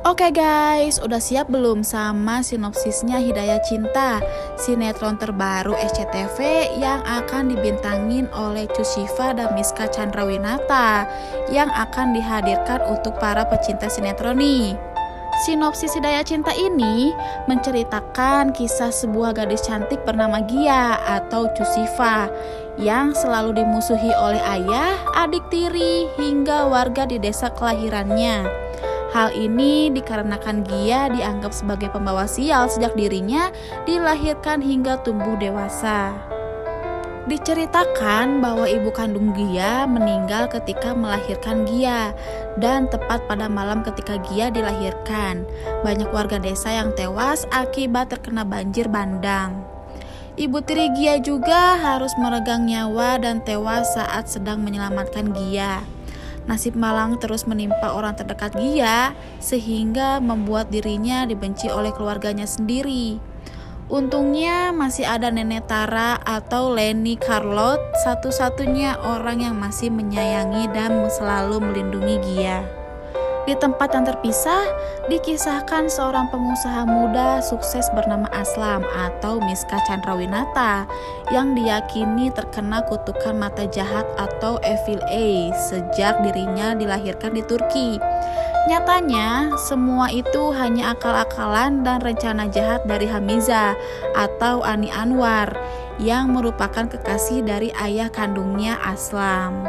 Oke guys, udah siap belum sama sinopsisnya Hidayah Cinta, sinetron terbaru SCTV yang akan dibintangin oleh Cusifa dan Miska Chandrawinata yang akan dihadirkan untuk para pecinta sinetron nih. Sinopsis Hidayah Cinta ini menceritakan kisah sebuah gadis cantik bernama Gia atau Cusifa yang selalu dimusuhi oleh ayah, adik tiri, hingga warga di desa kelahirannya. Hal ini dikarenakan Gia dianggap sebagai pembawa sial sejak dirinya dilahirkan hingga tumbuh dewasa. Diceritakan bahwa ibu kandung Gia meninggal ketika melahirkan Gia, dan tepat pada malam ketika Gia dilahirkan, banyak warga desa yang tewas akibat terkena banjir bandang. Ibu tiri Gia juga harus meregang nyawa dan tewas saat sedang menyelamatkan Gia. Nasib malang terus menimpa orang terdekat Gia, sehingga membuat dirinya dibenci oleh keluarganya sendiri. Untungnya masih ada Nenek Tara atau Leni Carlot, satu-satunya orang yang masih menyayangi dan selalu melindungi Gia. Di tempat yang terpisah, dikisahkan seorang pengusaha muda sukses bernama Aslam atau Miska Chandrawinata yang diyakini terkena kutukan mata jahat atau Evil Eye sejak dirinya dilahirkan di Turki. Nyatanya, semua itu hanya akal-akalan dan rencana jahat dari Hamiza atau Ani Anwar yang merupakan kekasih dari ayah kandungnya Aslam.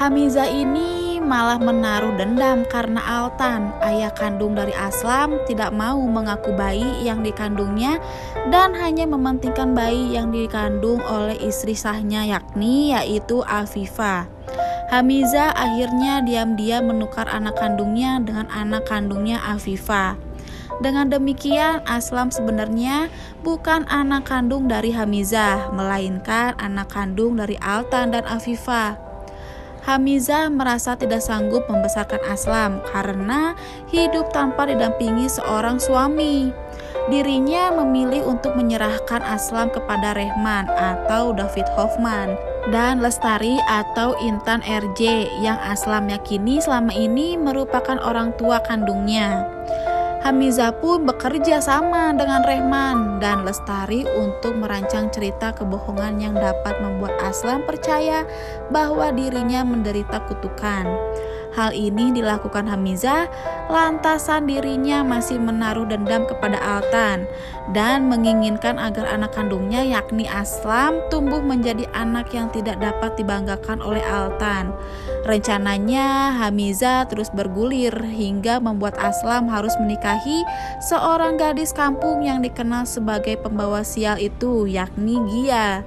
Hamiza ini malah menaruh dendam karena Altan, ayah kandung dari Aslam, tidak mau mengaku bayi yang dikandungnya dan hanya mementingkan bayi yang dikandung oleh istri sahnya yaitu Afifah. Hamiza akhirnya diam-diam menukar anak kandungnya dengan anak kandungnya Afifah. Dengan demikian, Aslam sebenarnya bukan anak kandung dari Hamiza, melainkan anak kandung dari Altan dan Afifah. Hamiza merasa tidak sanggup membesarkan Aslam karena hidup tanpa didampingi seorang suami. Dirinya memilih untuk menyerahkan Aslam kepada Rehman atau David Hoffman dan Lestari atau Intan RJ yang Aslam yakini selama ini merupakan orang tua kandungnya. Hamiza pun bekerja sama dengan Rehman dan Lestari untuk merancang cerita kebohongan yang dapat membuat Aslam percaya bahwa dirinya menderita kutukan. Hal ini dilakukan Hamiza lantasan dirinya masih menaruh dendam kepada Altan dan menginginkan agar anak kandungnya yakni Aslam tumbuh menjadi anak yang tidak dapat dibanggakan oleh Altan. Rencananya Hamiza terus bergulir hingga membuat Aslam harus menikahi seorang gadis kampung yang dikenal sebagai pembawa sial itu, yakni Gia.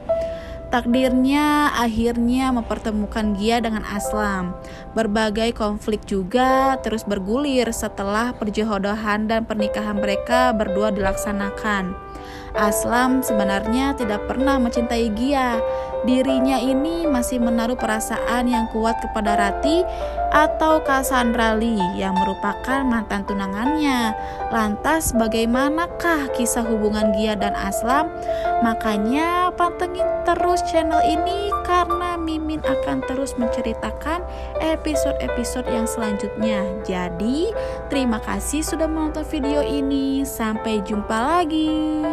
Takdirnya akhirnya mempertemukan Gia dengan Aslam. Berbagai konflik juga terus bergulir setelah perjodohan dan pernikahan mereka berdua dilaksanakan. Aslam sebenarnya tidak pernah mencintai Gia. Dirinya ini masih menaruh perasaan yang kuat kepada Rati atau Cassandra Lee yang merupakan mantan tunangannya. Lantas bagaimanakah kisah hubungan Gia dan Aslam? Makanya pantengin terus channel ini karena Mimin akan terus menceritakan episode-episode yang selanjutnya. Jadi terima kasih sudah menonton video ini. Sampai jumpa lagi.